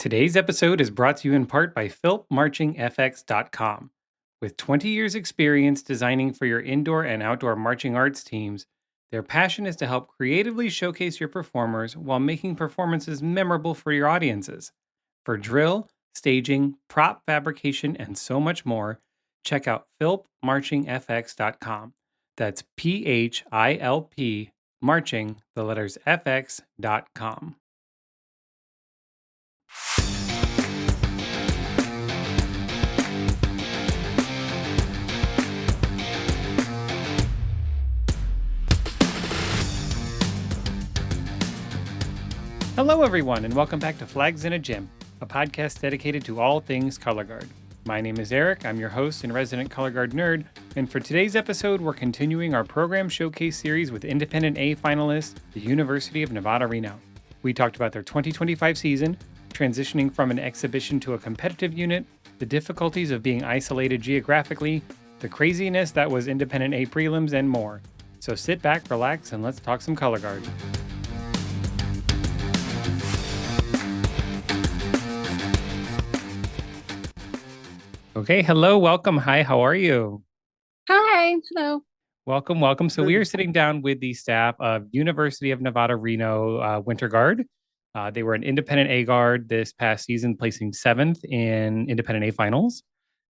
Today's episode is brought to you in part by philpmarchingfx.com. With 20 years' experience designing for your indoor and outdoor marching arts teams, their passion is to help creatively showcase your performers while making performances memorable for your audiences. For drill, staging, prop fabrication, and so much more, check out philpmarchingfx.com. That's PHILP marching, the letters fx.com. Hello, everyone, and welcome back to Flags in a Gym, a podcast dedicated to all things color guard. My name is Eric. I'm your host and resident color guard nerd, and for today's episode, we're continuing our program showcase series with Independent A finalist, the University of Nevada, Reno. We talked about their 2025 season, transitioning from an exhibition to a competitive unit, the difficulties of being isolated geographically, the craziness that was Independent A prelims, and more. So sit back, relax, and let's talk some color guard. Okay, hello, welcome. Hi, how are you? Hi, hello. Welcome. So we are sitting down with the staff of University of Nevada, Reno Winter Guard. They were an Independent A Guard this past season, placing 7th in Independent A Finals.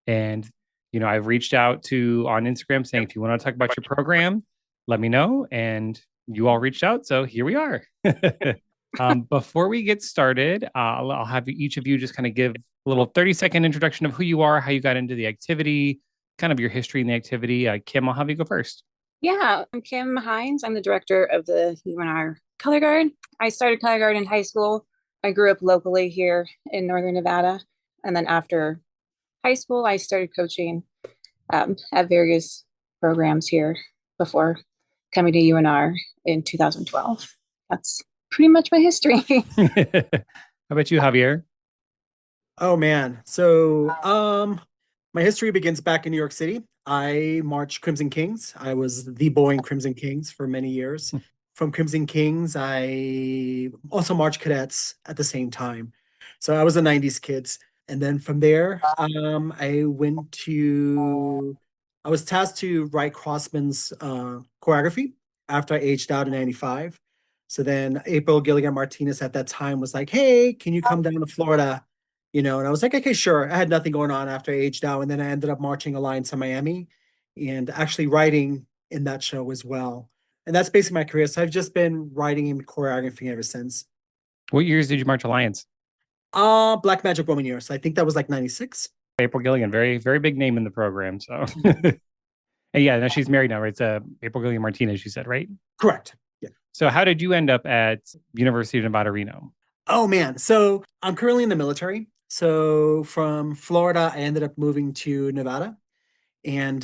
And, I've reached out on Instagram saying, if you want to talk about your program, let me know. And you all reached out, so here we are. Before we get started, I'll have each of you just kind of give a little 30-second introduction of who you are, how you got into the activity, kind of your history in the activity. Kim, I'll have you go first. Yeah, I'm Kim Hines. I'm the director of the UNR Color Guard. I started Color Guard in high school. I grew up locally here in Northern Nevada. And then after high school, I started coaching at various programs here before coming to UNR in 2012. That's pretty much my history. How about you, Javier? Oh man. So my history begins back in New York City. I marched Crimson Kings. I was the boy in Crimson Kings for many years. From Crimson Kings, I also marched cadets at the same time. So I was a 90s kid. And then from there, I was tasked to write Crossman's choreography after I aged out in 95. So then April Gilligan Martinez at that time was like, hey, can you come down to Florida? And I was like, okay, sure. I had nothing going on after I aged out. And then I ended up marching Alliance in Miami and actually writing in that show as well. And that's basically my career. So I've just been writing and choreographing ever since. What years did you march Alliance? Black Magic Woman years. I think that was like 96. April Gilligan, very, very big name in the program. So, and yeah, no, she's married now, right? It's April Gilligan Martinez, you said, right? Correct. Yeah. So how did you end up at University of Nevada, Reno? Oh, man. So I'm currently in the military. So from Florida, I ended up moving to Nevada and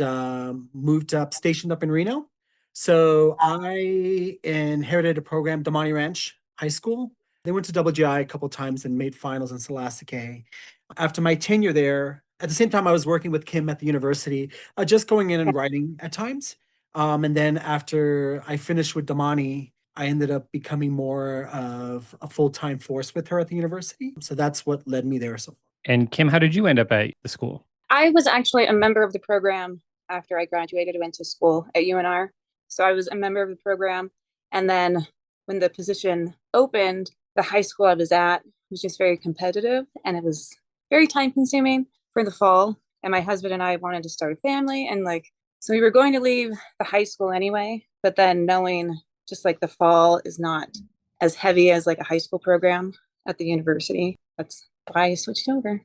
stationed up in Reno. So I inherited a program, Damani Ranch High School. They went to WGI a couple of times and made finals in Scholastic A. After my tenure there, at the same time, I was working with Kim at the university, just going in and writing at times. And then after I finished with Damani, I ended up becoming more of a full-time force with her at the university. So that's what led me there so far. And Kim, how did you end up at the school? I was actually a member of the program after I graduated, went to school at UNR. So I was a member of the program. And then when the position opened, the high school I was at was just very competitive and it was very time consuming for the fall. And my husband and I wanted to start a family. And so we were going to leave the high school anyway, but then knowing just the fall is not as heavy as a high school program at the university. That's why I switched over.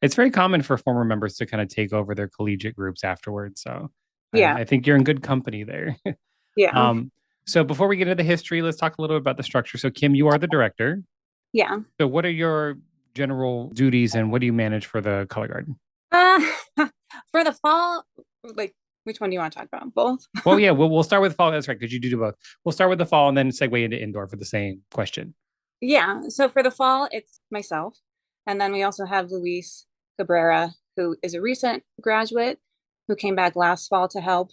It's very common for former members to kind of take over their collegiate groups afterwards. So yeah, I think you're in good company there. Yeah. So before we get into the history, let's talk a little bit about the structure. So Kim, you are the director. Yeah. So what are your general duties and what do you manage for the color guard? For the fall, which one do you want to talk about? Both? Well, yeah, we'll start with fall. That's right, because you do both. We'll start with the fall and then segue into indoor for the same question. Yeah. So for the fall, it's myself. And then we also have Luis Cabrera, who is a recent graduate who came back last fall to help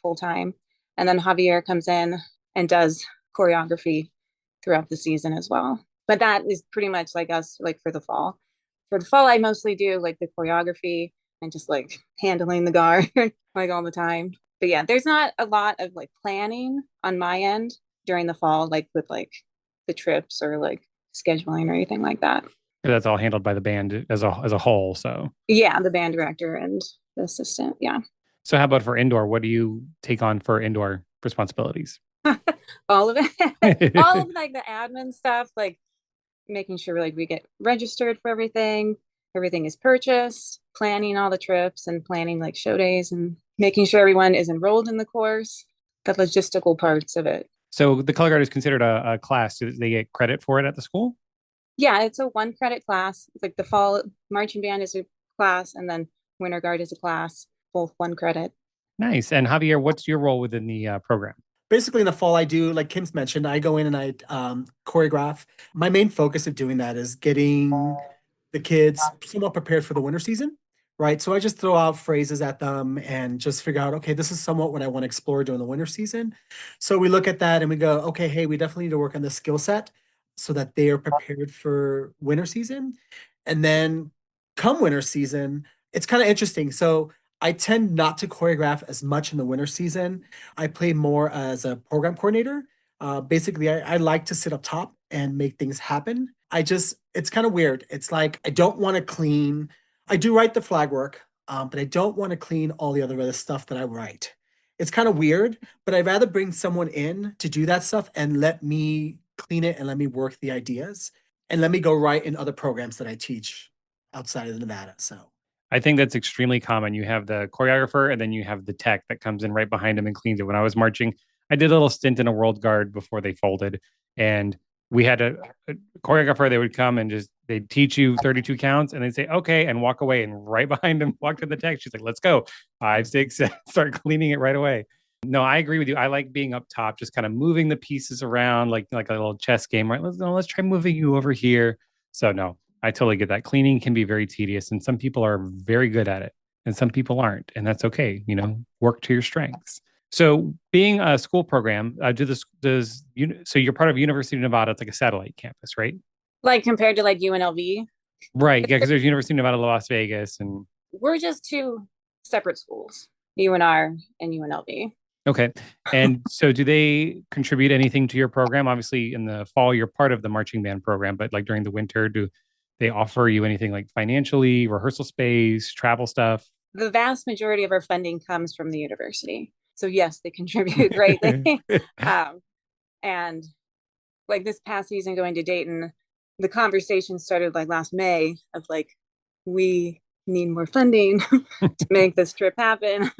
full time. And then Javier comes in and does choreography throughout the season as well. But that is pretty much like us, like for the fall. For the fall, I mostly do like the choreography and just like handling the guard like all the time. But yeah, there's not a lot of like planning on my end during the fall, like with like the trips or like scheduling or anything like that. That's all handled by the band as a whole. So Yeah, the band director and the assistant. Yeah. so how about for indoor? What do you take on for indoor responsibilities? All of it. All of like the admin stuff, like making sure like we get registered for everything, everything is purchased, planning all the trips and planning like show days and making sure everyone is enrolled in the course, the logistical parts of it. So the color guard is considered a class. Do they get credit for it at the school? Yeah, it's a 1 credit class. It's like the fall marching band is a class and then winter guard is a class, both 1 credit. Nice. And Javier, what's your role within the program? Basically, in the fall, I do, like Kim's mentioned, I go in and I choreograph. My main focus of doing that is getting the kids somewhat prepared for the winter season, right? So I just throw out phrases at them and just figure out, okay, this is somewhat what I want to explore during the winter season. So we look at that and we go, okay, hey, we definitely need to work on the skill set so that they are prepared for winter season. And then come winter season, it's kind of interesting. So I tend not to choreograph as much in the winter season. I play more as a program coordinator. Basically, I like to sit up top and make things happen. It's kind of weird. It's like I don't want to clean. I do write the flag work, but I don't want to clean all the other stuff that I write. It's kind of weird, but I'd rather bring someone in to do that stuff and let me clean it and let me work the ideas and let me go write in other programs that I teach outside of Nevada. So I think that's extremely common. You have the choreographer and then you have the tech that comes in right behind him and cleans it. When I was marching, I did a little stint in a world guard before they folded. And we had a choreographer, they would come and just they'd teach you 32 counts and they'd say, okay, and walk away. And right behind him, walk to the tech. She's like, let's go. 5, 6, 7, start cleaning it right away. No, I agree with you. I like being up top, just kind of moving the pieces around like a little chess game, right? Let's try moving you over here. So no, I totally get that. Cleaning can be very tedious, and some people are very good at it, and some people aren't, and that's okay. Work to your strengths. So, being a school program, so you're part of University of Nevada. It's like a satellite campus, right? Like compared to like UNLV, Right. Yeah, because there's University of Nevada, Las Vegas, and we're just two separate schools, UNR and UNLV. okay. And so, do they contribute anything to your program? Obviously, in the fall, you're part of the marching band program, but like during the winter, do they offer you anything like financially, rehearsal space, travel stuff? The vast majority of our funding comes from the university. So yes, they contribute greatly. And like this past season going to Dayton, the conversation started like last May of like, we need more funding to make this trip happen.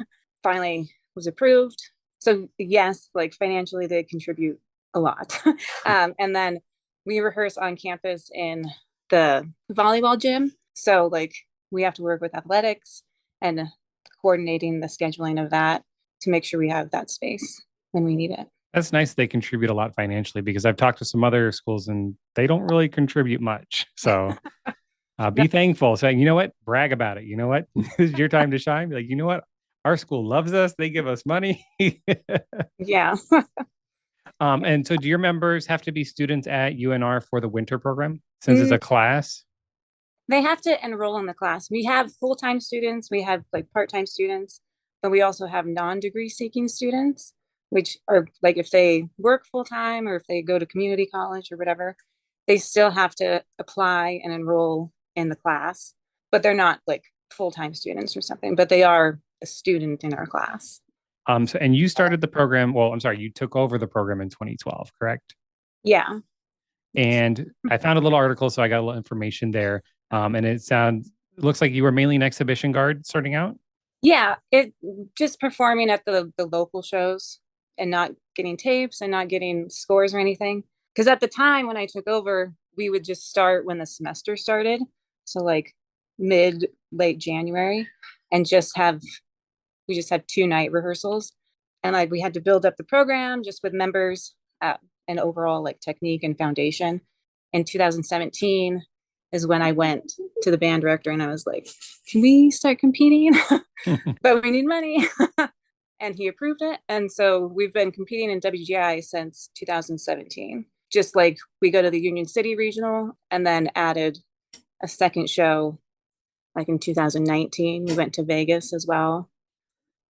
Finally was approved. So yes, like financially they contribute a lot. And then we rehearse on campus in the volleyball gym. So like we have to work with athletics and coordinating the scheduling of that to make sure we have that space when we need it. That's nice. They contribute a lot financially because I've talked to some other schools and they don't really contribute much. So be thankful. Saying, you know what? Brag about it. You know what? This is your time to shine. Be like, you know what? Our school loves us. They give us money. Yeah. And so do your members have to be students at UNR for the winter program since it's a class? They have to enroll in the class. We have full-time students, we have like part-time students, but we also have non-degree seeking students, which are like if they work full-time or if they go to community college or whatever, they still have to apply and enroll in the class, but they're not like full-time students or something, but they are a student in our class. And you started the program. Well, I'm sorry, you took over the program in 2012, correct? Yeah. And I found a little article, so I got a little information there. And it looks like you were mainly an exhibition guard starting out. Yeah, it just performing at the local shows and not getting tapes and not getting scores or anything. Because at the time when I took over, we would just start when the semester started. So like late January and we just had 2 night rehearsals. And like we had to build up the program just with members and overall like technique and foundation. In 2017 is when I went to the band director and I was like, can we start competing? But we need money. And he approved it. And so we've been competing in WGI since 2017. just like we go to the Union City Regional and then added a second show like in 2019. We went to Vegas as well.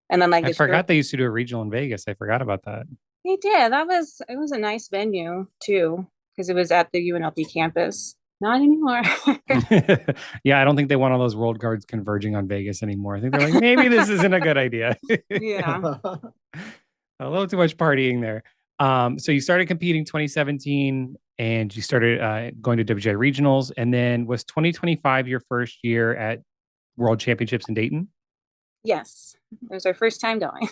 And then like I this year, forgot they used to do a regional in Vegas. I forgot about that. they did. It was a nice venue too, because it was at the UNLV campus. Not anymore. Yeah, I don't think they want all those world guards converging on Vegas anymore. I think they're like, maybe this isn't a good idea. Yeah. A little too much partying there. So you started competing 2017 and you started going to WJ regionals. And then was 2025 your first year at World Championships in Dayton? Yes. It was our first time going.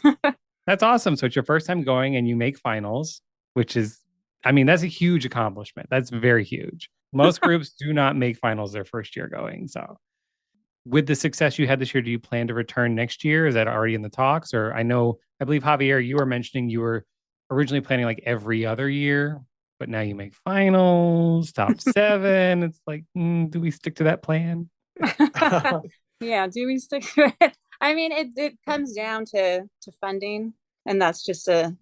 That's awesome. So it's your first time going and you make finals, which is, I mean, that's a huge accomplishment. That's very huge. Most groups do not make finals their first year going. So with the success you had this year, do you plan to return next year? Is that already in the talks? Or I believe Javier, you were mentioning you were originally planning like every other year, but now you make finals, top seven. It's like, do we stick to that plan? Yeah, do we stick to it? I mean, it comes down to funding, and that's just a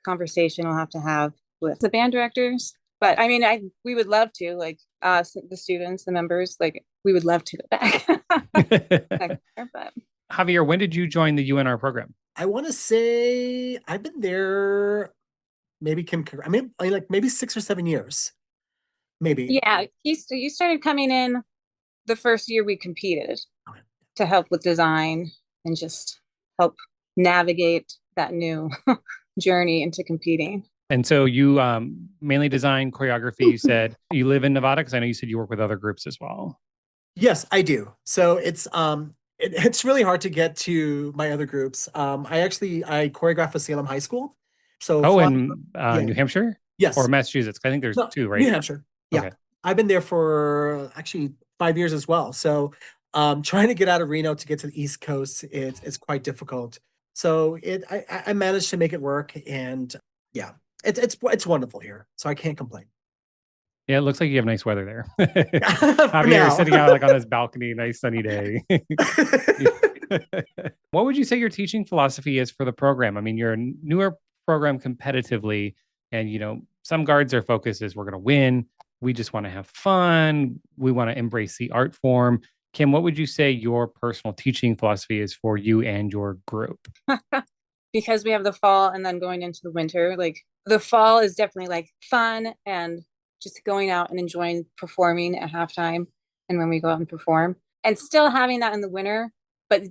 conversation we'll have to have with the band directors. But I mean, we would love to, like us, the students, the members, like we would love to go back. But Javier, when did you join the UNR program? I want to say I've been there maybe I mean like maybe 6 or 7 years. Maybe. yeah, you started coming in the first year we competed Okay. to help with design and just help navigate that new journey into competing. And so you mainly design choreography. You said you live in Nevada because I know you said you work with other groups as well. Yes, I do. So it's really hard to get to my other groups. I choreograph for Salem High School. So Oh, Florida, in yeah, New Hampshire or yes, Massachusetts? I think there's no, two, New right? Hampshire. Yeah, Okay. I've been there for actually 5 years as well. So trying to get out of Reno to get to the East Coast, it's quite difficult. So I managed to make it work, and yeah, it's wonderful here. So I can't complain. Yeah, it looks like you have nice weather there. For Javier is now. sitting out like on his balcony, nice sunny day. What would you say your teaching philosophy is for the program? I mean, you're a newer program competitively, and some guards their focus is we're going to win. We just want to have fun. We want to embrace the art form. Kim, what would you say your personal teaching philosophy is for you and your group? Because we have the fall and then going into the winter, like the fall is definitely like fun and just going out and enjoying performing at halftime and when we go out and perform, and still having that in the winter, but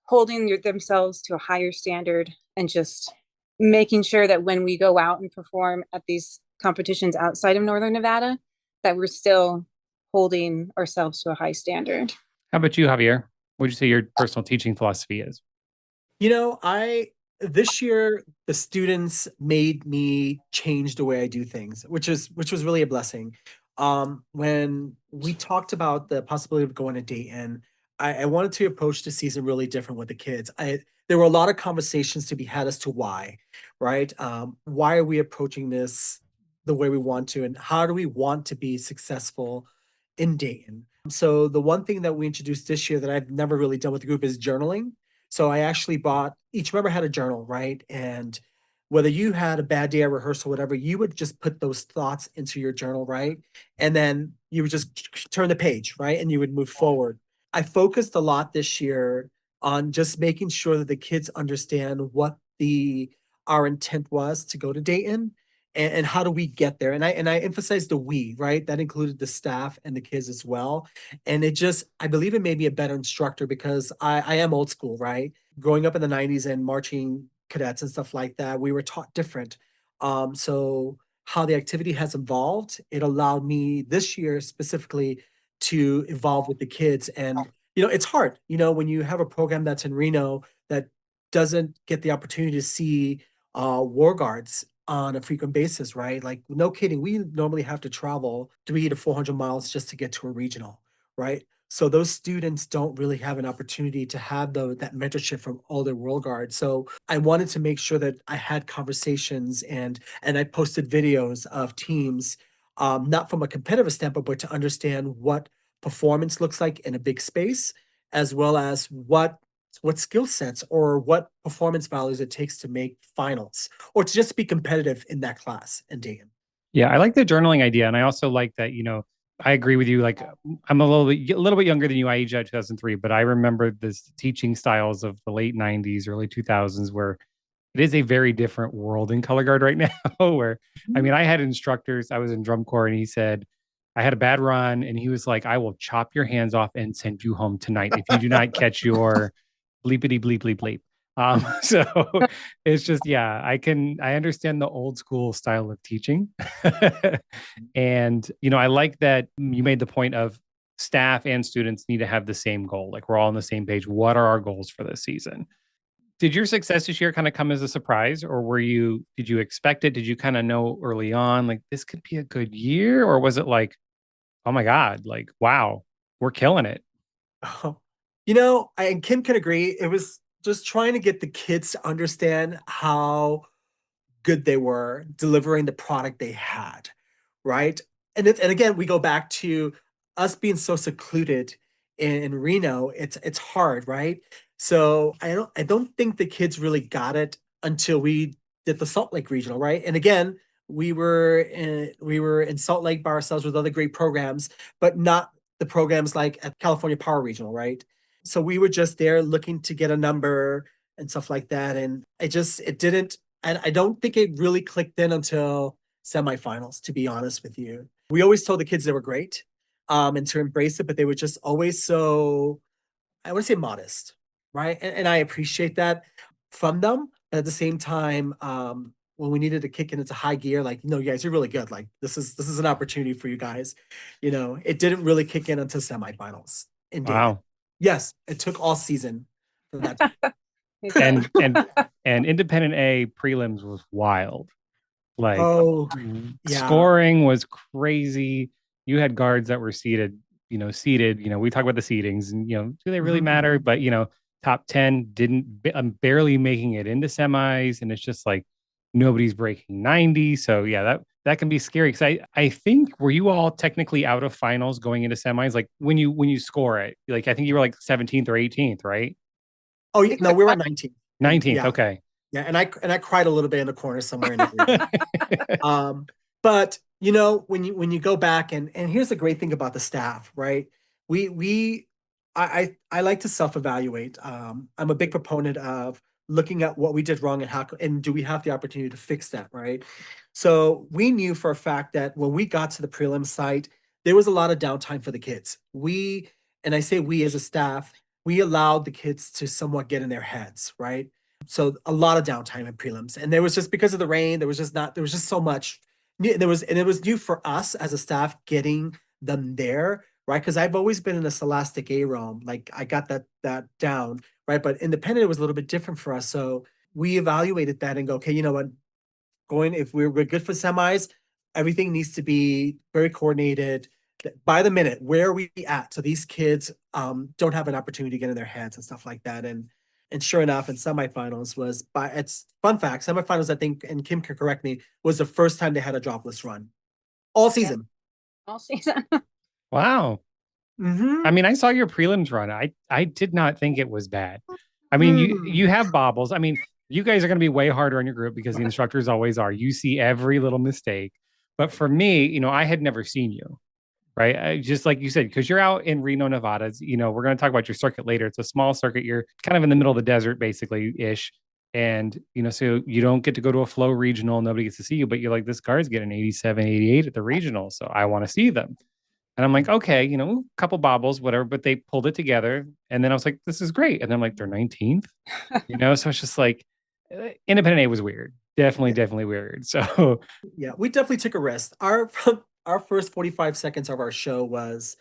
holding themselves to a higher standard and just making sure that when we go out and perform at these competitions outside of Northern Nevada, that we're still holding ourselves to a high standard. How about you, Javier? What would you say your personal teaching philosophy is? I this year the students made me change the way I do things, which was really a blessing. When we talked about the possibility of going to Dayton, I wanted to approach the season really different with the kids. There were a lot of conversations to be had as to why, right? Why are we approaching this the way we want to, and how do we want to be successful in Dayton? So the one thing that we introduced this year that I've never really done with the group is journaling. So I actually bought, each member had a journal, right? And whether you had a bad day at rehearsal, whatever, you would just put those thoughts into your journal, right? And then you would just turn the page, right? And you would move forward. I focused a lot this year on just making sure that the kids understand what our intent was to go to Dayton, and how do we get there. And I emphasized the we, right? That included the staff and the kids as well. And I believe it made me a better instructor because I am old school, right? Growing up in the 90s and marching cadets and stuff like that, we were taught different. So how the activity has evolved, it allowed me this year specifically to evolve with the kids. And it's hard, when you have a program that's in Reno that doesn't get the opportunity to see war guards on a frequent basis, right? Like, no kidding, we normally have to travel 300 to 400 miles just to get to a regional, right? So those students don't really have an opportunity to have that mentorship from older world guards. So I wanted to make sure that I had conversations, and I posted videos of teams, not from a competitive standpoint, but to understand what performance looks like in a big space, as well as what skill sets or what performance values it takes to make finals or to just be competitive in that class in Dayton. Yeah, I like the journaling idea, and I also like that. I agree with you. Like, I'm a little bit younger than you. I aged out 2003, but I remember this teaching styles of the late 90s, early 2000s, where it is a very different world in color guard right now. Where, I mean, I had instructors. I was in drum corps, and he said I had a bad run, and he was like, "I will chop your hands off and send you home tonight if you do not catch your bleepity bleep bleep bleep." So it's just, yeah, I understand the old school style of teaching. And, I like that you made the point of staff and students need to have the same goal. Like, we're all on the same page. What are our goals for this season? Did your success this year kind of come as a surprise, or did you expect it? Did you kind of know early on, like, this could be a good year? Or was it like, oh my God, like, wow, we're killing it? Oh, and Kim can agree. It was just trying to get the kids to understand how good they were delivering the product they had, right? And again, we go back to us being so secluded in Reno. It's hard, right? So I don't think the kids really got it until we did the Salt Lake Regional, right? And again, we were in Salt Lake by ourselves with other great programs, but not the programs like at California Power Regional, right? So we were just there looking to get a number and stuff like that. And it didn't, and I don't think it really clicked in until semifinals, to be honest with you. We always told the kids they were great, and to embrace it, but they were just always so, I want to say modest, right? And I appreciate that from them. But at the same time, when we needed to kick it into high gear, like, no, you guys, you're really good. Like, this is an opportunity for you guys. It didn't really kick in until semifinals in Dayton. Wow. Yes, it took all season for that. And and independent A prelims was wild. Like, Oh, yeah. scoring was crazy. You had guards that were seated. We talk about the seedings, and do they really Mhm. matter? But top 10 didn't. I'm barely making it into semis, and it's just like nobody's breaking 90. So yeah, that can be scary. Because I think, were you all technically out of finals going into semis? Like, when you score it, like, I think you were like 17th or 18th, right? Oh, yeah, no, we were at 19. And 19th. yeah, Okay. yeah, and I cried a little bit in the corner somewhere in the group. But when you go back, and here's the great thing about the staff, right? We I like to self-evaluate. I'm a big proponent of looking at what we did wrong and do we have the opportunity to fix that, right? So we knew for a fact that when we got to the prelim site, there was a lot of downtime for the kids. And I say we as a staff, we allowed the kids to somewhat get in their heads, right? So a lot of downtime in prelims, and there was just because of the rain, there was just so much. It was new for us as a staff getting them there, right? Because I've always been in the Scholastic A realm, like I got that down, right? But independent was a little bit different for us, so we evaluated that and go, okay, you know what? If we're good for semis, everything needs to be very coordinated by the minute. Where are we at? So these kids don't have an opportunity to get in their heads and stuff like that. And sure enough, in semifinals it's fun fact. Semifinals, I think, and Kim can correct me, was the first time they had a dropless run all season. All season. Wow. I Mm-hmm. mean, I saw your prelims run. I did not think it was bad. I mean, you Mm. you have bobbles. I mean, you guys are going to be way harder on your group because the instructors always are. You see every little mistake. But for me, I had never seen you, right? Just like you said, because you're out in Reno, Nevada. We're going to talk about your circuit later. It's a small circuit. You're kind of in the middle of the desert, basically ish. And, so you don't get to go to a flow regional. Nobody gets to see you, but you're like, this guard's getting 87, 88 at the regional. So I want to see them. And I'm like, okay, a couple bobbles, whatever, but they pulled it together. And then I was like, this is great. And then I'm like, they're 19th, so it's just like, independent A was weird. Definitely, Yeah, definitely weird. So, yeah, we definitely took a risk. Our first 45 seconds of our show was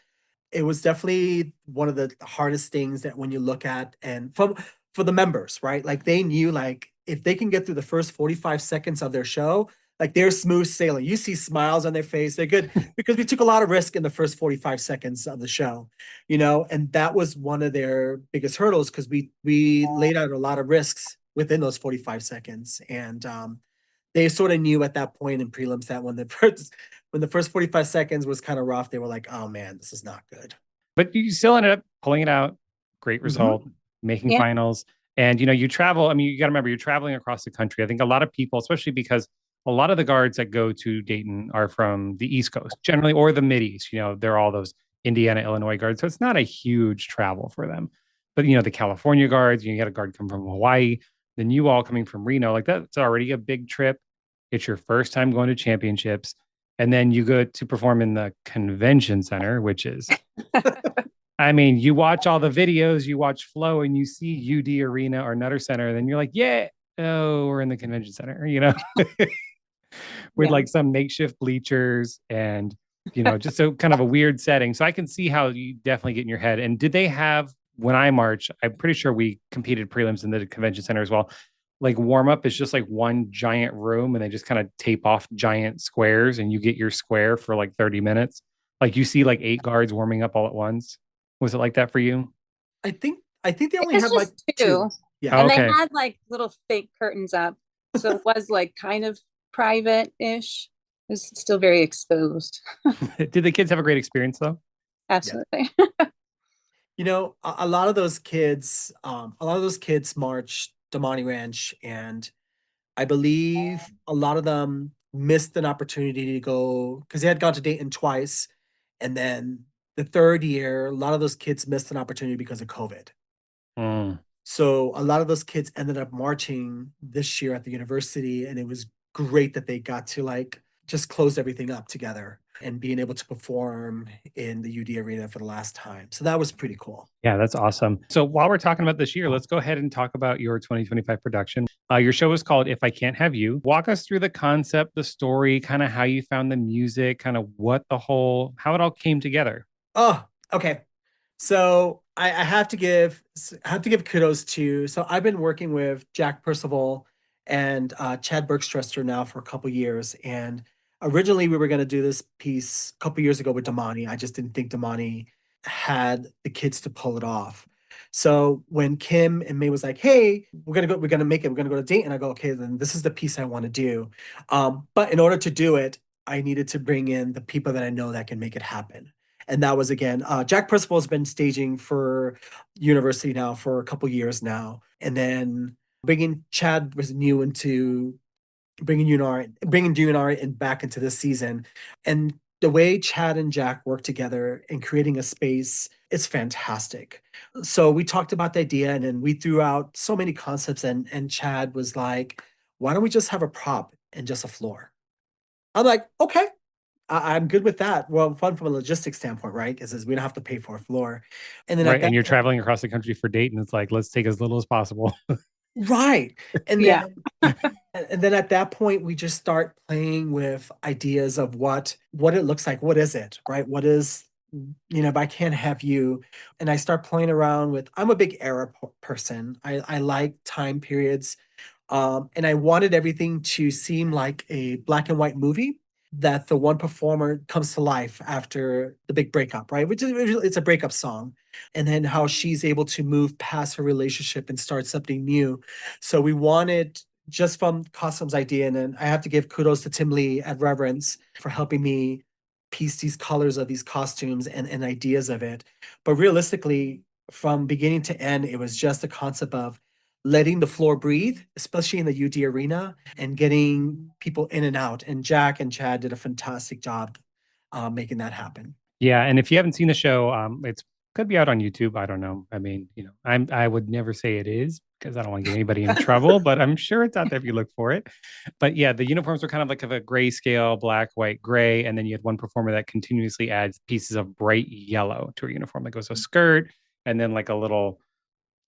it was definitely one of the hardest things that when you look at and from for the members, right? Like they knew like if they can get through the first 45 seconds of their show, like they're smooth sailing. You see smiles on their face. They're good because we took a lot of risk in the first 45 seconds of the show, and that was one of their biggest hurdles because we laid out a lot of risks within those 45 seconds. And they sort of knew at that point in prelims that when the first 45 seconds was kind of rough, they were like, oh man, this is not good. but you still ended up pulling it out. Great result, Mm-hmm. making Yeah. finals. And, you travel. I mean, you got to remember, you're traveling across the country. I think a lot of people, especially because a lot of the guards that go to Dayton are from the East Coast generally, or the Mid East. They're all those Indiana, Illinois guards. So it's not a huge travel for them. But, the California guards, you got a guard come from Hawaii, then you all coming from Reno, like that's already a big trip. It's your first time going to championships. And then you go to perform in the convention center, which is, I mean, you watch all the videos, you watch Flow, and you see UD Arena or Nutter Center, and then you're like, yeah, oh, we're in the convention center, with like some makeshift bleachers and, just a kind of a weird setting. So I can see how you definitely get in your head. And did they have, when I march, I'm pretty sure we competed prelims in the convention center as well. Like warm up is just like one giant room and they just kind of tape off giant squares and you get your square for like 30 minutes. Like you see like 8 guards warming up all at once. Was it like that for you? I think they only It's had like just 2. two. Yeah. And Okay. they had like little fake curtains up. So it was like kind of private-ish. It was still very exposed. Did the kids have a great experience though? Absolutely. A lot of those kids, marched Damani Ranch, and I believe a lot of them missed an opportunity to go because they had gone to Dayton twice, and then the third year, a lot of those kids missed an opportunity because of COVID. Mm. So a lot of those kids ended up marching this year at the university, and it was great that they got to like just close everything up together and being able to perform in the UD arena for the last time. So that was pretty cool. Yeah, that's awesome. So while we're talking about this year, let's go ahead and talk about your 2025 production. Your show is called If I Can't Have You. Walk us through the concept, the story, kind of how you found the music, kind of how it all came together. Oh, okay. So I have to give kudos to. So I've been working with Jack Percival and Chad Bergstresser now for a couple years, and originally we were going to do this piece a couple years ago with Damani. I just didn't think Damani had the kids to pull it off. So when Kim and May was like, "Hey, we're gonna make it. We're gonna go to Dayton," I go, "Okay, then this is the piece I want to do." But in order to do it, I needed to bring in the people that I know that can make it happen. And that was again, Jack Percival has been staging for university now for a couple years now, and then bringing Chad was new into bringing UNR in back into this season, and the way Chad and Jack work together in creating a space, it's fantastic. So we talked about the idea, and then we threw out so many concepts, and Chad was like, "Why don't we just have a prop and just a floor?" I'm like, "Okay." I'm good with that. Well, fun from a logistics standpoint, right? Because we don't have to pay for a floor. And then at Right. that And you're point, traveling across the country for Dayton. It's like, let's take as little as possible. right. And Yeah. then at that point, we just start playing with ideas of what it looks like. What is it, right? What is, if I can't have you, and I start playing around with, I'm a big era person. I like time periods. And I wanted everything to seem like a black and white movie that the one performer comes to life after the big breakup, right? Which is it's a breakup song. And then how she's able to move past her relationship and start something new. So we wanted just from costumes idea, and then I have to give kudos to Tim Lee at Reverence for helping me piece these colors of these costumes and ideas of it. But realistically, from beginning to end, it was just a concept of letting the floor breathe, especially in the UD arena, and getting people in and out. And Jack and Chad did a fantastic job making that happen. Yeah, and if you haven't seen the show, it's could be out on YouTube. I don't know. I mean, I would never say it is because I don't want to get anybody in trouble, but I'm sure it's out there if you look for it. But yeah, the uniforms were kind of like of a grayscale, black, white, gray, and then you had one performer that continuously adds pieces of bright yellow to her uniform. Like it was a skirt, and then like a little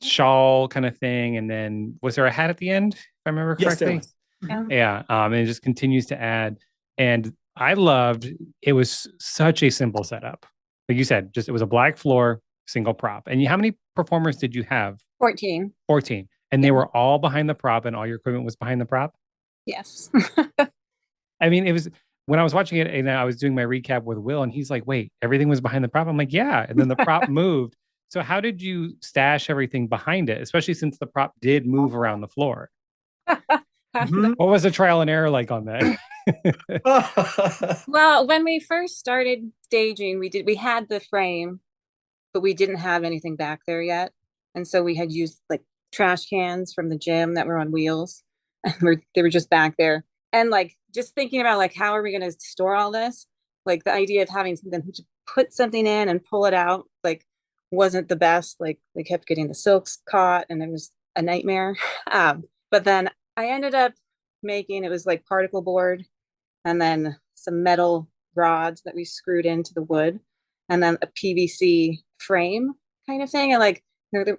shawl kind of thing, and then was there a hat at the end? If I remember Yes, there correctly. was. Yeah. Yeah. And it just continues to add. And I loved it was such a simple setup. Like you said, just it was a black floor, single prop. And how many performers did you have? 14. 14. And they were all behind the prop and all your equipment was behind the prop. Yes. I mean, it was when I was watching it and I was doing my recap with Will, and he's like, wait, everything was behind the prop. I'm like, yeah. And then the prop moved. So how did you stash everything behind it, especially since the prop did move around the floor? Mhm. What was the trial and error like on that? Well, when we first started staging, we had the frame, but we didn't have anything back there yet. And so we had used like trash cans from the gym that were on wheels. And they were just back there. And like just thinking about like how are we going to store all this? Like the idea of having something to put something in and pull it out, like wasn't the best. Like we kept getting the silks caught, and it was a nightmare. But then I ended up making it was like particle board, and then some metal rods that we screwed into the wood, and then a PVC frame kind of thing. And like it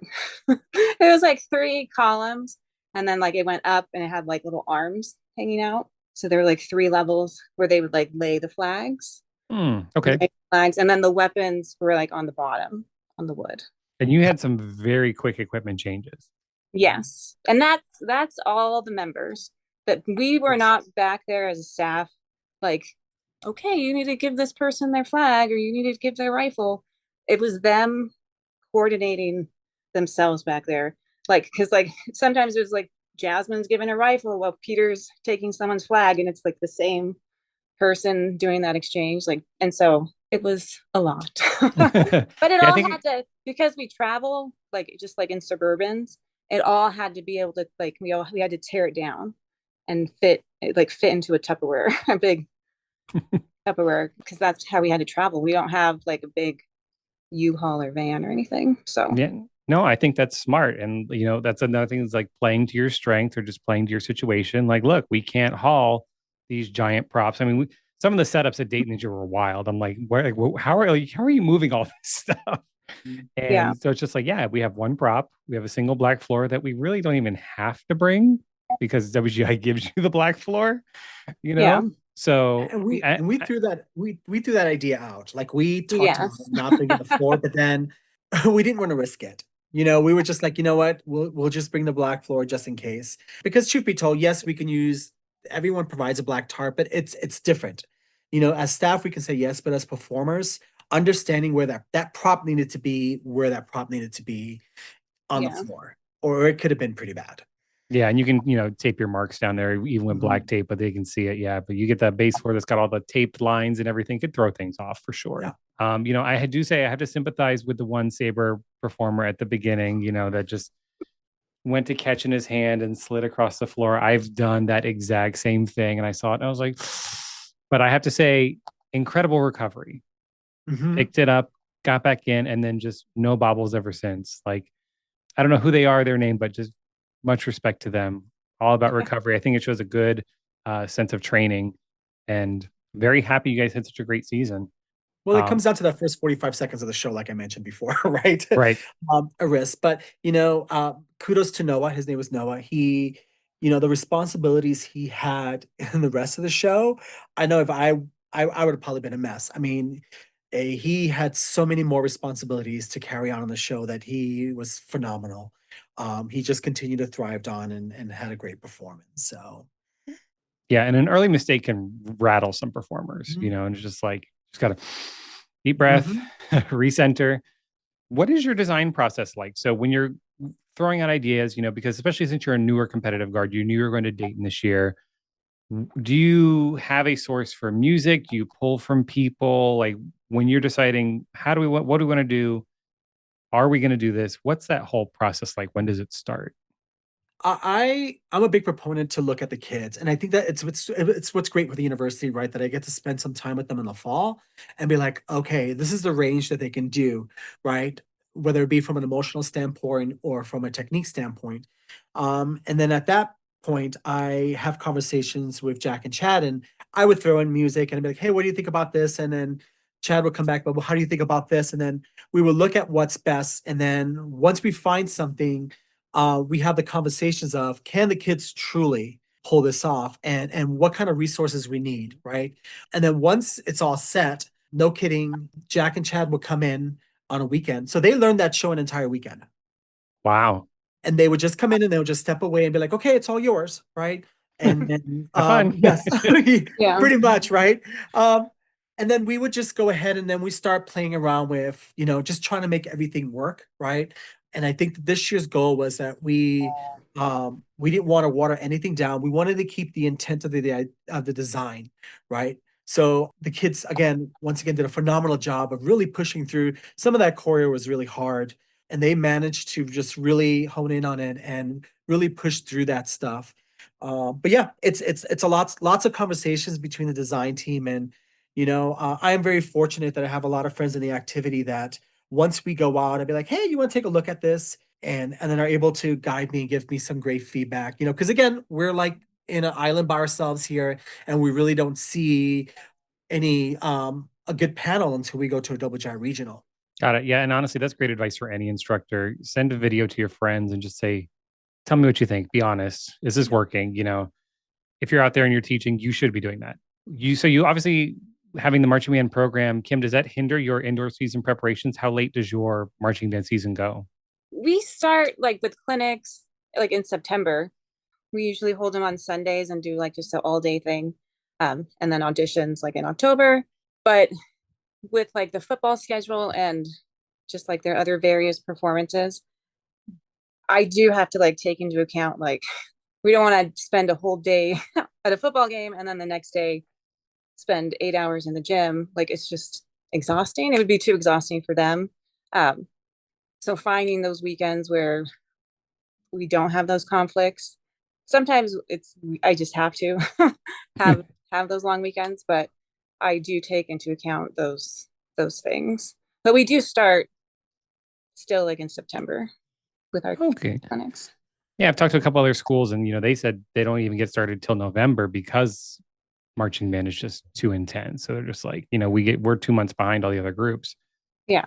was like 3 columns, and then like it went up and it had like little arms hanging out. So there were like 3 levels where they would like lay the flags. Okay. Flags, and then the weapons were like on the bottom on the wood. And you had some very quick equipment changes. Yes. And that's all the members. That we were not back there as a staff, like, okay, you need to give this person their flag or you need to give their rifle. It was them coordinating themselves back there. Like, because like sometimes it was like Jasmine's giving a rifle while Peter's taking someone's flag, and it's like the same person doing that exchange. Like, and so it was a lot. But it Yeah, all had to, because we travel like just like in suburbans, it all had to be able to like we had to tear it down and fit into a Tupperware, a big Tupperware, because that's how we had to travel. We don't have like a big U-Haul or van or anything. So yeah, no, I think that's smart. And, that's another thing is like playing to your strength or just playing to your situation. Like, look, we can't haul these giant props. I mean, some of the setups at Dayton were wild. I'm like, where, like, how are you moving all this stuff? yeah, And so it's just like, yeah, we have one prop. We have a single black floor that we really don't even have to bring because WGI gives you the black floor, yeah, So And we threw that idea out. Like we talked about yes, not bringing the floor, but then we didn't want to risk it. We were just like, you know what, we'll just bring the black floor just in case. Because truth be told, yes, we can use. Everyone provides a black tarp, but it's different. As staff, we can say yes, but as performers, understanding where that prop needed to be, where that prop needed to be on the yeah, floor, or it could have been pretty bad. Yeah, and you can, tape your marks down there even with black tape, but they can see it. Yeah, but you get that base floor that's got all the taped lines and everything, could throw things off for sure. Yeah. I do say I have to sympathize with the one saber performer at the beginning, that just went to catch in his hand and slid across the floor. I've done that exact same thing, and I saw it, and I was like, but I have to say, incredible recovery. Picked it up, got back in, and then just no bobbles ever since. Like, I don't know who they are, their name, but just much respect to them. All about recovery. I think it shows a good sense of training, and very happy you guys had such a great season. Well, it comes down to that first 45 seconds of the show, like I mentioned before, right? Right. A risk. But, kudos to Noah. His name was Noah. He, the responsibilities he had in the rest of the show, I know if I would have probably been a mess. I mean, he had so many more responsibilities to carry on the show that he was phenomenal. He just continued to thrive on and had a great performance. So, Yeah, and an early mistake can rattle some performers, and it's just like, just gotta deep breath, recenter. What is your design process like? So when you're throwing out ideas, because especially since you're a newer competitive guard, you knew you were going to Dayton this year. Do you have a source for music? Do you pull from people? Like when you're deciding what do we want to do? Are we going to do this? What's that whole process like? When does it start? I'm a big proponent to look at the kids, and I think that it's what's great with the university, right? That I get to spend some time with them in the fall and be like, okay, this is the range that they can do, right? Whether it be from an emotional standpoint or from a technique standpoint. And then at that point, I have conversations with Jack and Chad, and I would throw in music and I'd be like, hey, what do you think about this? And then Chad would come back, but well, how do you think about this? And then we would look at what's best. And then once we find something, we have the conversations of can the kids truly pull this off, and what kind of resources we need, right? And then once it's all set, no kidding, Jack and Chad will come in on a weekend. So they learned that show an entire weekend. Wow. And they would just come in and they would just step away and be like, okay, it's all yours, right? And then Have fun. yes, yeah, pretty much, right? And then we would just go ahead and then we start playing around with, just trying to make everything work, right? And I think this year's goal was that we didn't want to water anything down. We wanted to keep the intent of the design, right? So the kids, again, once again, did a phenomenal job of really pushing through. Some of that choreo was really hard, and they managed to just really hone in on it and really push through that stuff. But yeah, it's a lots of conversations between the design team and I am very fortunate that I have a lot of friends in the activity that once we go out, I'd be like, hey, you want to take a look at this? And then are able to guide me and give me some great feedback, because again, we're like in an island by ourselves here, and we really don't see any a good panel until we go to a double GI regional. Got it. Yeah. And honestly, that's great advice for any instructor. Send a video to your friends and just say, tell me what you think. Be honest. Is this working? If you're out there and you're teaching, you should be doing that. So you obviously having the marching band program, Kim, does that hinder your indoor season preparations? How late does your marching band season go? We start like with clinics like in September. We usually hold them on Sundays and do like just an all day thing. And then auditions like in October. But with like the football schedule and just like their other various performances, I do have to like take into account like we don't want to spend a whole day at a football game and then the next day spend 8 hours in the gym. Like it's just exhausting. It would be too exhausting for them. Um, so finding those weekends where we don't have those conflicts. Sometimes I just have to have have those long weekends, but I do take into account those things. But we do start still like in September with our Okay. clinics. Yeah, I've talked to a couple other schools and they said they don't even get started till November because marching band is just too intense. So they're just like, we're 2 months behind all the other groups. Yeah.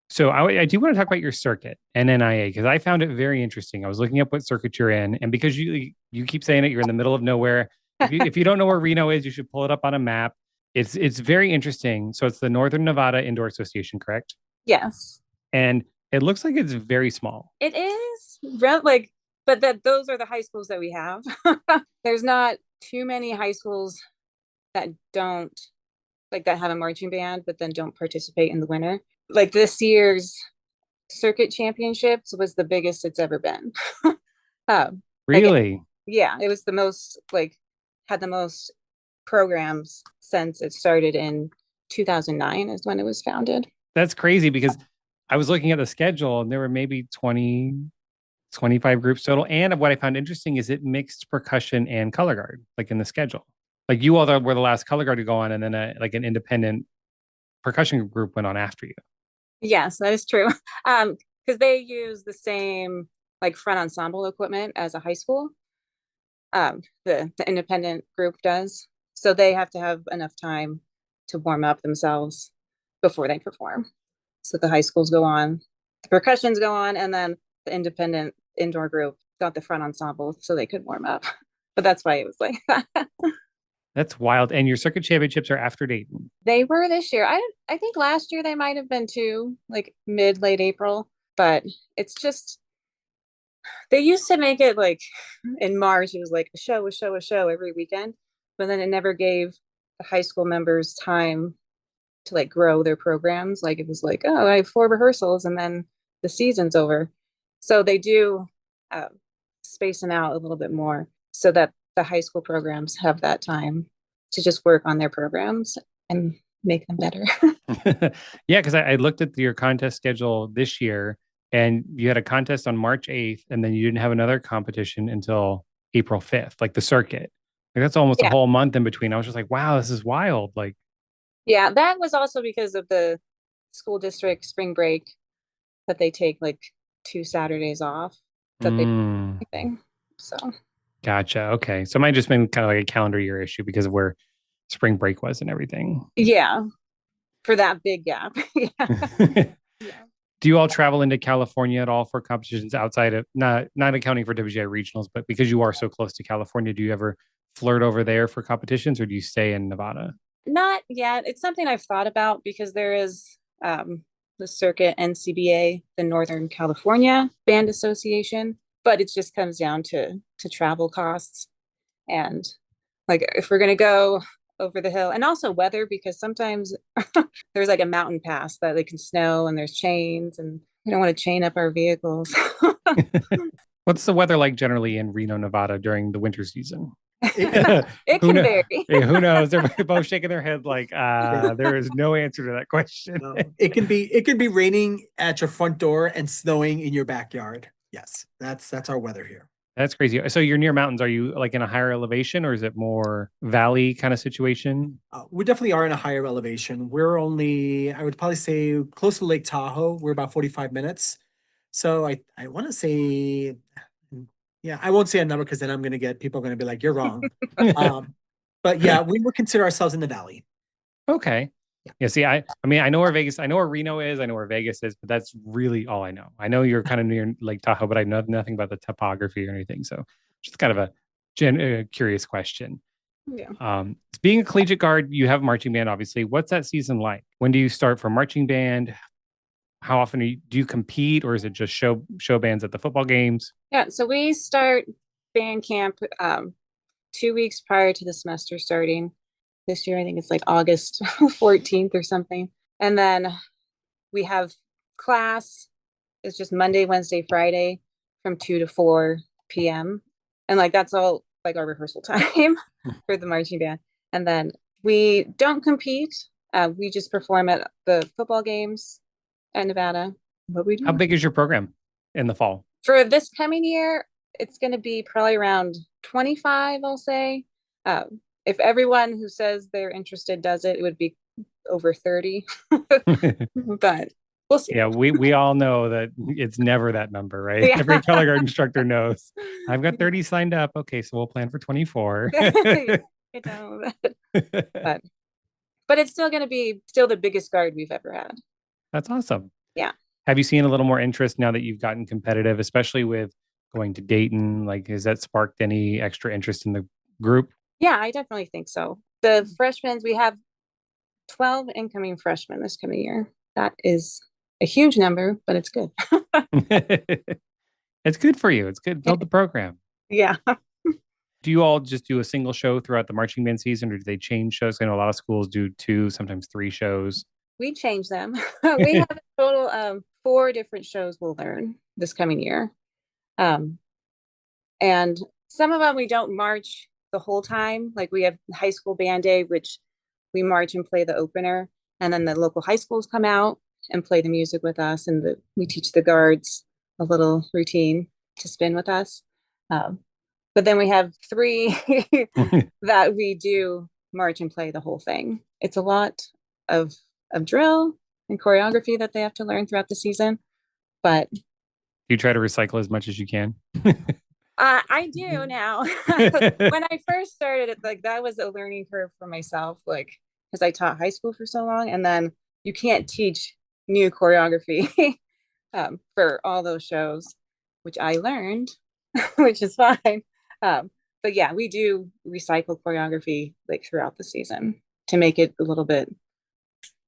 So I do want to talk about your circuit, NNIA, because I found it very interesting. I was looking up what circuit you're in, and because you keep saying it, you're in the middle of nowhere. If you don't know where Reno is, you should pull it up on a map. It's very interesting. So it's the Northern Nevada Indoor Association, correct? Yes. And it looks like it's very small. It is like, but those are the high schools that we have. There's not too many high schools that don't like that have a marching band, but then don't participate in the winter. Like this year's circuit championships was the biggest it's ever been. Really? Like, yeah, it was the most like had the most programs since it started in 2009 is when it was founded. That's crazy because I was looking at the schedule and there were maybe 20, 25 groups total. And what I found interesting is it mixed percussion and color guard, like in the schedule. Like you all were the last color guard to go on, and then like an independent percussion group went on after you. Yes, that is true. Because they use the same like front ensemble equipment as a high school. The independent group does. So they have to have enough time to warm up themselves before they perform. So the high schools go on, the percussions go on, and then the independent indoor group got the front ensemble so they could warm up. But that's why it was like that. That's wild. And your circuit championships are after Dayton. They were this year. I think last year they might have been too, like late April. But it's just they used to make it like in March. It was like a show every weekend, but then it never gave the high school members time to like grow their programs. Like it was like, oh, I have 4 rehearsals and then the season's over. So they do uh, space them out a little bit more so that the high school programs have that time to just work on their programs and make them better. Yeah, because I looked at your contest schedule this year and you had a contest on March 8th and then you didn't have another competition until April 5th, like the circuit. Like that's almost a whole month in between. I was just like, wow, this is wild. Like, yeah, that was also because of the school district spring break that they take like 2 Saturdays off that they anything. So gotcha. Okay. So it might have just been kind of like a calendar year issue because of where spring break was and everything. yeah, for that big gap. Yeah. Do you all travel into California at all for competitions outside of not accounting for WGI regionals, but because you are so close to California, do you ever flirt over there for competitions or do you stay in Nevada? Not yet. It's something I've thought about because there is the circuit NCBA, the Northern California Band Association, but it just comes down to travel costs and like if we're gonna go over the hill and also weather because sometimes there's like a mountain pass that it can snow and there's chains and we don't want to chain up our vehicles. What's the weather like generally in Reno, Nevada during the winter season? It can vary. Who knows? They're both shaking their head like there is no answer to that question. No. It can be raining at your front door and snowing in your backyard. Yes, that's our weather here. That's crazy. So you're near mountains. Are you like in a higher elevation or is it more valley kind of situation? We definitely are in a higher elevation. We're only, I would probably say, close to Lake Tahoe. We're about 45 minutes. So I want to say, yeah, I won't say a number because then I'm going to get people going to be like, you're wrong. Um, but yeah, we would consider ourselves in the valley. Okay. Yeah, see, I mean, I know where Reno is, I know where Vegas is, but that's really all I know. I know you're kind of near Lake Tahoe, but I know nothing about the topography or anything. So just kind of a curious question. Yeah. Being a collegiate guard, you have marching band, obviously. What's that season like? When do you start for marching band? How often do you compete, or is it just show bands at the football games? Yeah. So we start band camp 2 weeks prior to the semester starting. This year, I think it's like August 14th or something. And then we have class. It's just Monday, Wednesday, Friday from 2 to 4 p.m. And like that's all like our rehearsal time for the marching band. And then we don't compete. We just perform at the football games at Nevada. What we do. How big is your program in the fall? For this coming year, it's going to be probably around 25, I'll say. If everyone who says they're interested does it, it would be over 30. But we'll see. Yeah, we all know that it's never that number, right? Yeah. Every color guard instructor knows. I've got 30 signed up. Okay, so we'll plan for 24. I know that. But it's still going to be still the biggest guard we've ever had. That's awesome. Yeah. Have you seen a little more interest now that you've gotten competitive, especially with going to Dayton? Like, has that sparked any extra interest in the group? Yeah, I definitely think so. The freshmen, we have 12 incoming freshmen this coming year. That is a huge number, but it's good. It's good for you. It's good. Build the program. Yeah. Do you all just do a single show throughout the marching band season, or do they change shows? I know a lot of schools do 2, sometimes 3 shows. We change them. We have a total of 4 different shows we'll learn this coming year. And some of them we don't march the whole time. Like we have high school band day, which we march and play the opener. And then the local high schools come out and play the music with us. And we teach the guards a little routine to spin with us. But then we have 3 that we do march and play the whole thing. It's a lot of drill and choreography that they have to learn throughout the season. But you try to recycle as much as you can. I do now. When I first started it, like that was a learning curve for myself, like because I taught high school for so long, and then you can't teach new choreography for all those shows, which I learned, which is fine. But yeah, we do recycle choreography like throughout the season to make it a little bit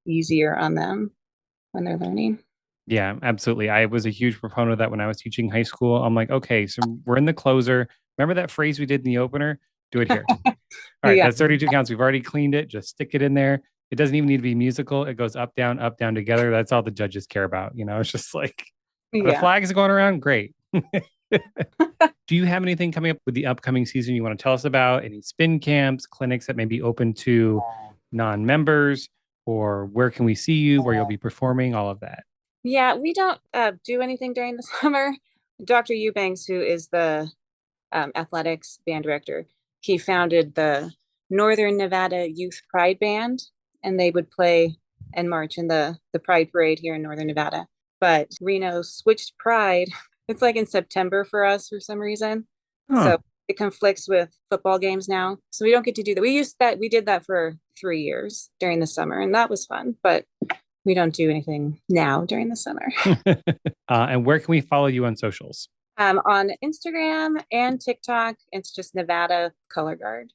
easier on them when they're learning. Yeah, absolutely. I was a huge proponent of that when I was teaching high school. I'm like, okay, so we're in the closer. Remember that phrase we did in the opener? Do it here. All right, Yeah. that's 32 counts. We've already cleaned it. Just stick it in there. It doesn't even need to be musical. It goes up, down together. That's all the judges care about. It's just like the Yeah. flags going around. Great. Do you have anything coming up with the upcoming season you want to tell us about? Any spin camps, clinics that may be open to non-members, or where can we see you, where you'll be performing, all of that? Yeah, we don't do anything during the summer. Dr. Eubanks, who is the athletics band director, he founded the Northern Nevada Youth Pride Band, and they would play and march in the Pride Parade here in Northern Nevada. But Reno switched Pride. It's like in September for us for some reason. Huh. So it conflicts with football games now. So we don't get to do that. We did that for 3 years during the summer, and that was fun. But we don't do anything now during the summer. And where can we follow you on socials? On Instagram and TikTok, it's just Nevada Color Guard.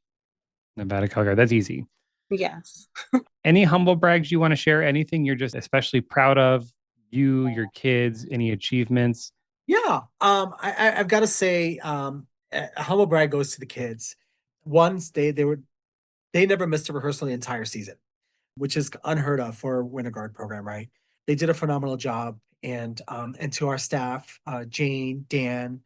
Nevada Color Guard. That's easy. Yes. Any humble brags you want to share? Anything you're just especially proud of? You, your kids, any achievements? Yeah. I've got to say, a humble brag goes to the kids. Once they never missed a rehearsal the entire season, which is unheard of for a winter guard program, right? They did a phenomenal job. And to our staff, Jane, Dan,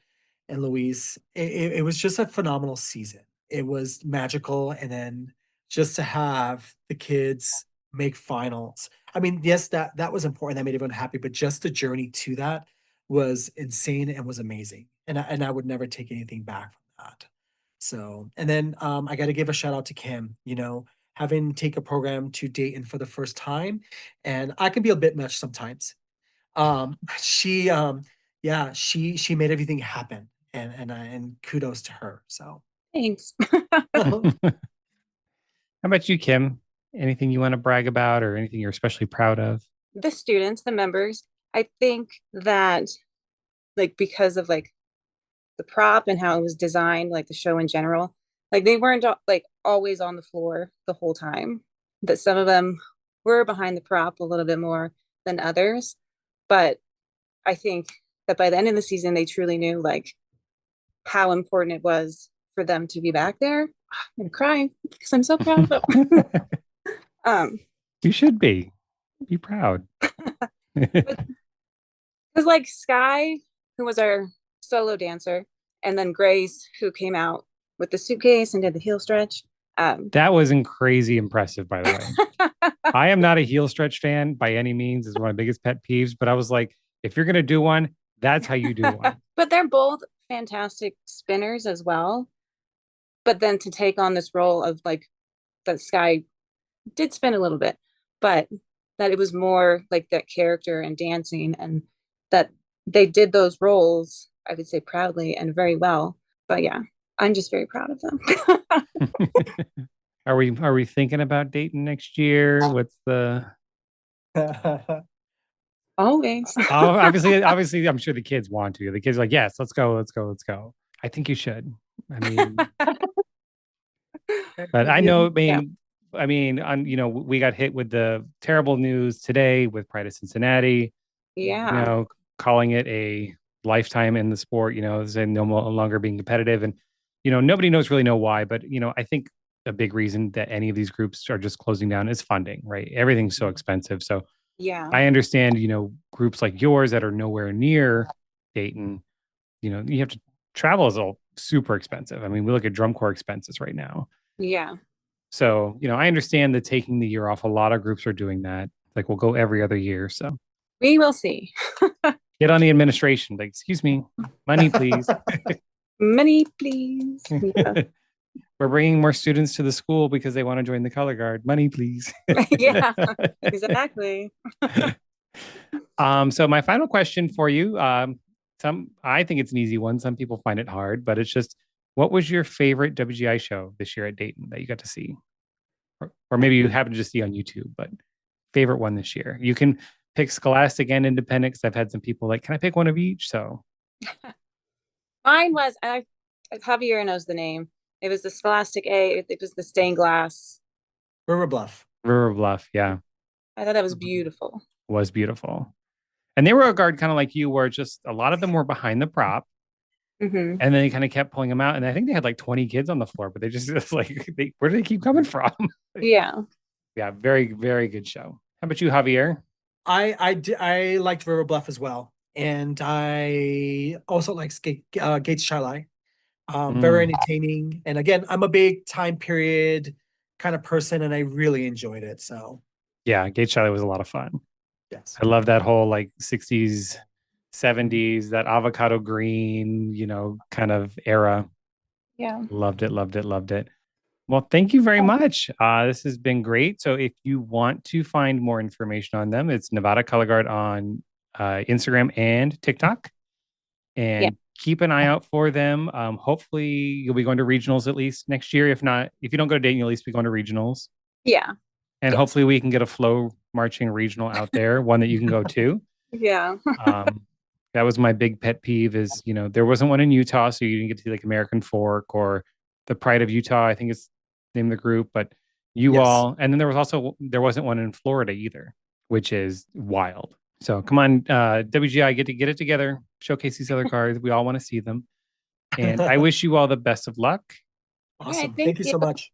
and Luis, it was just a phenomenal season. It was magical. And then just to have the kids make finals. I mean, yes, that was important. That made everyone happy, but just the journey to that was insane and was amazing. And I would never take anything back from that. So, and then I got to give a shout out to Kim, having take a program to Dayton for the first time, and I can be a bit much sometimes. She yeah, she made everything happen, and kudos to her. So Thanks. How about you, Kim? Anything you want to brag about or anything you're especially proud of? The students, the members, I think that like because of like the prop and how it was designed, like the show in general, like they weren't like always on the floor the whole time. That some of them were behind the prop a little bit more than others. But I think that by the end of the season, they truly knew like how important it was for them to be back there. I'm gonna cry because I'm so proud of them. um, You should be. Be proud. but because like Sky, who was our solo dancer, and then Grace, who came out with the suitcase and did the heel stretch. That was crazy impressive, by the way. I am not a heel stretch fan by any means. It's one of my biggest pet peeves, but I was like, if you're gonna do one, that's how you do one. But they're both fantastic spinners as well. But then to take on this role of like that Sky did spin a little bit, but that it was more like that character and dancing, and that they did those roles, I would say proudly and very well. But yeah, I'm just very proud of them. Are we thinking about Dayton next year? What's the Always. Oh, obviously, I'm sure the kids want to. The kids are like, yes, let's go, let's go, let's go. I think you should. I mean, but I know, Yeah. we got hit with the terrible news today with Pride of Cincinnati, Yeah. calling it a lifetime in the sport, saying no longer being competitive. And, nobody really know why, but, I think a big reason that any of these groups are just closing down is funding, right? Everything's so expensive. So Yeah. I understand, groups like yours that are nowhere near Dayton, you have to travel is all super expensive. I mean, we look at drum corps expenses right now. Yeah. So, I understand that taking the year off, a lot of groups are doing that. Like we'll go every other year. So We will see. get on the administration. Like, excuse me, money, please. Money, please. Yeah. We're bringing more students to the school because they want to join the color guard. Money, please. Yeah, exactly. So my final question for you, I think it's an easy one. Some people find it hard, but it's just, what was your favorite WGI show this year at Dayton that you got to see? Or maybe you happened to just see on YouTube, but favorite one this year. You can pick Scholastic and Independent, because I've had some people like, can I pick one of each? So Mine was Javier knows the name. It was the Scholastic A. It was the stained glass. River Bluff. River Bluff, yeah, I thought that was beautiful. was beautiful. And they were a guard kind of like you, where just a lot of them were behind the prop. Mm-hmm. And then they kind of kept pulling them out. And I think they had like 20 kids on the floor, but they just like, where do they keep coming from? Yeah. Yeah, very, very good show. How about you, Javier? I liked River Bluff as well, and I also like Gates Charlie. Very entertaining, and again, I'm a big time period kind of person, and I really enjoyed it. So Yeah, Gate Charlie was a lot of fun. yes, I love that whole like 60s, 70s, that avocado green, kind of era. Yeah. Loved it, loved it, loved it. Well, thank you very much. This has been great. So if you want to find more information on them, it's Nevada Color Guard on Instagram and TikTok. And keep an eye out for them. Hopefully you'll be going to regionals at least next year. If not, if you don't go to Dayton, you'll at least be going to regionals. Yeah. And hopefully we can get a flow marching regional out there, one that you can go to. Yeah. That was my big pet peeve is, there wasn't one in Utah. So you didn't get to see like American Fork or the Pride of Utah, I think it's the name of the group, but all, and then there wasn't one in Florida either, which is wild. So come on, WGI, get it together, showcase these other cards. We all want to see them. And I wish you all the best of luck. Awesome. Right, thank you so much.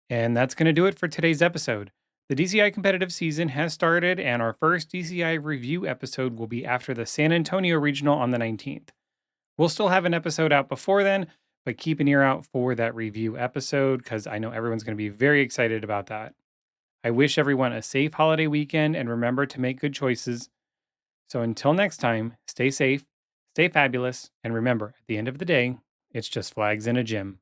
And that's going to do it for today's episode. The DCI competitive season has started, and our first DCI review episode will be after the San Antonio Regional on the 19th. We'll still have an episode out before then, but keep an ear out for that review episode because I know everyone's going to be very excited about that. I wish everyone a safe holiday weekend, and remember to make good choices. So until next time, stay safe, stay fabulous, and remember, at the end of the day, it's just flags in a gym.